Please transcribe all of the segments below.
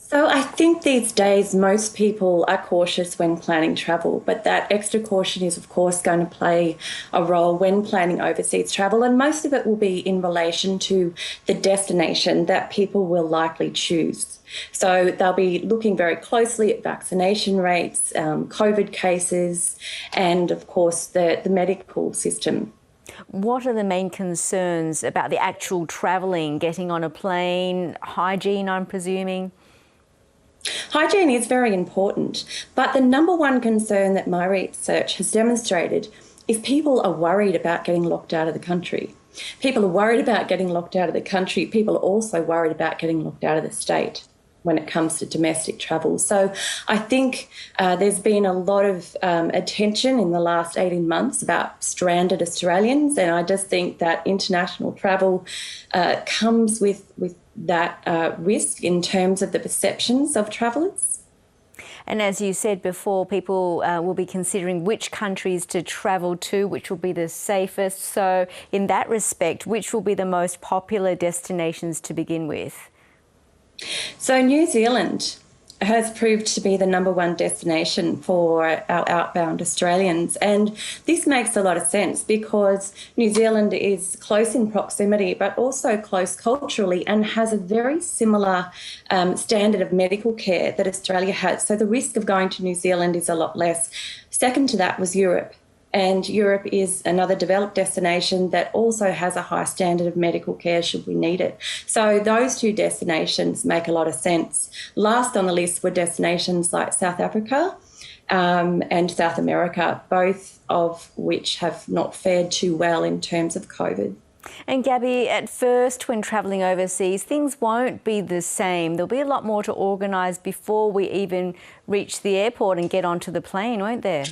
So I think these days most people are cautious when planning travel, but that extra caution is, of course, going to play a role when planning overseas travel. And most of it will be in relation to the destination that people will likely choose. So they'll be looking very closely at vaccination rates, COVID cases, and, of course, the medical system. What are the main concerns about the actual travelling, getting on a plane, hygiene, I'm presuming? Hygiene is very important, but the number one concern that my research has demonstrated is people are worried about getting locked out of the country. People are worried about getting locked out of the country. People are also worried about getting locked out of the state when it comes to domestic travel. So I think there's been a lot of attention in the last 18 months about stranded Australians, and I just think that international travel comes with that risk in terms of the perceptions of travellers. And as you said before, people will be considering which countries to travel to, which will be the safest. So in that respect, which will be the most popular destinations to begin with? So New Zealand has proved to be the number one destination for our outbound Australians. And this makes a lot of sense because New Zealand is close in proximity, but also close culturally and has a very similar standard of medical care that Australia has. So the risk of going to New Zealand is a lot less. Second to that was Europe. And Europe is another developed destination that also has a high standard of medical care should we need it. So those two destinations make a lot of sense. Last on the list were destinations like South Africa and South America, both of which have not fared too well in terms of COVID. And Gabby, at first when travelling overseas, things won't be the same. There'll be a lot more to organise before we even reach the airport and get onto the plane, won't there?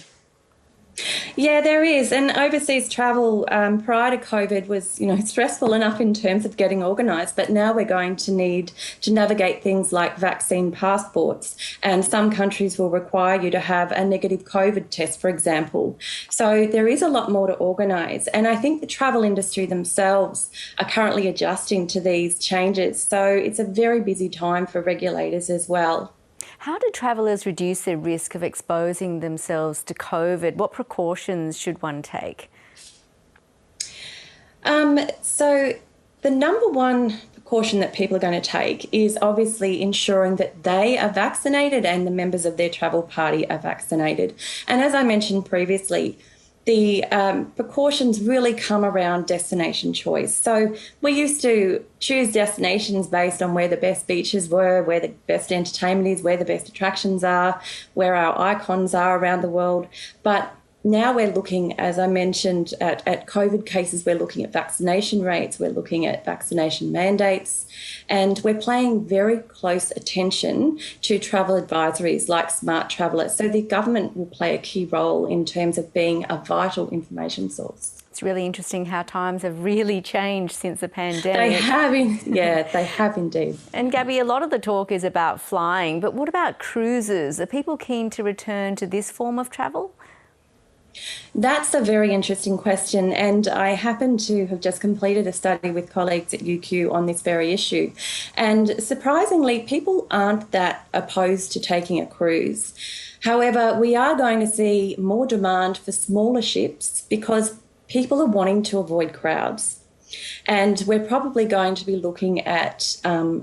Yeah, there is. And overseas travel prior to COVID was, stressful enough in terms of getting organised. But now we're going to need to navigate things like vaccine passports. And some countries will require you to have a negative COVID test, for example. So there is a lot more to organise. And I think the travel industry themselves are currently adjusting to these changes. So it's a very busy time for regulators as well. How do travellers reduce their risk of exposing themselves to COVID? What precautions should one take? So the number one precaution that people are going to take is obviously ensuring that they are vaccinated and the members of their travel party are vaccinated. And as I mentioned previously, the precautions really come around destination choice. So we used to choose destinations based on where the best beaches were, where the best entertainment is, where the best attractions are, where our icons are around the world. But now we're looking, as I mentioned, at COVID cases, we're looking at vaccination rates, we're looking at vaccination mandates, and we're paying very close attention to travel advisories like Smart Traveller. So the government will play a key role in terms of being a vital information source. It's really interesting how times have really changed since the pandemic. They have, they have indeed. And Gabby, a lot of the talk is about flying, but what about cruises? Are people keen to return to this form of travel? That's a very interesting question, and I happen to have just completed a study with colleagues at UQ on this very issue. And surprisingly, people aren't that opposed to taking a cruise. However, we are going to see more demand for smaller ships because people are wanting to avoid crowds. And we're probably going to be looking at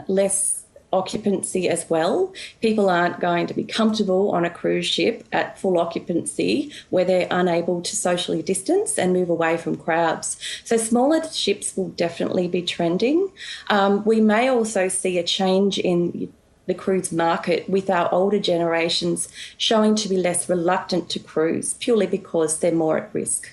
less occupancy as well. People aren't going to be comfortable on a cruise ship at full occupancy where they're unable to socially distance and move away from crowds. So smaller ships will definitely be trending. We may also see a change in the cruise market with our older generations showing to be less reluctant to cruise purely because they're more at risk.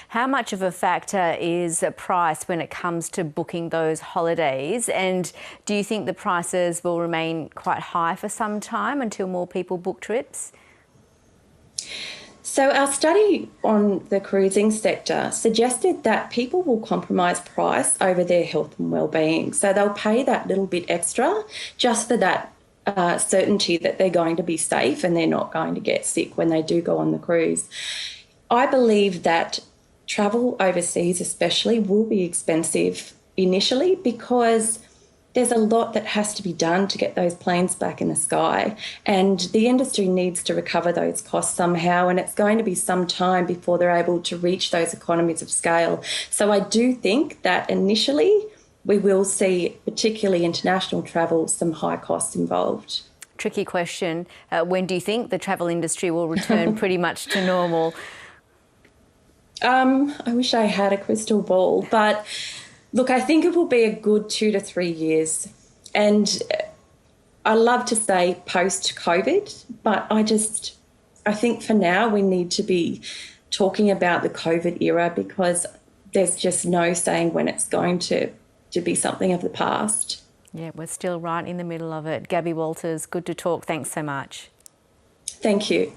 How much of a factor is price when it comes to booking those holidays? And do you think the prices will remain quite high for some time until more people book trips? So our study on the cruising sector suggested that people will compromise price over their health and well-being. So they'll pay that little bit extra just for that certainty that they're going to be safe and they're not going to get sick when they do go on the cruise. I believe that travel overseas especially will be expensive initially because there's a lot that has to be done to get those planes back in the sky, and the industry needs to recover those costs somehow, and it's going to be some time before they're able to reach those economies of scale. So I do think that initially we will see, particularly international travel, some high costs involved. Tricky question. When do you think the travel industry will return pretty much to normal? I wish I had a crystal ball, but look, I think it will be a good 2 to 3 years. And I love to say post-COVID, but I think for now we need to be talking about the COVID era, because there's just no saying when it's going to be something of the past. Yeah, we're still right in the middle of it. Gabby Walters, good to talk. Thanks so much. Thank you.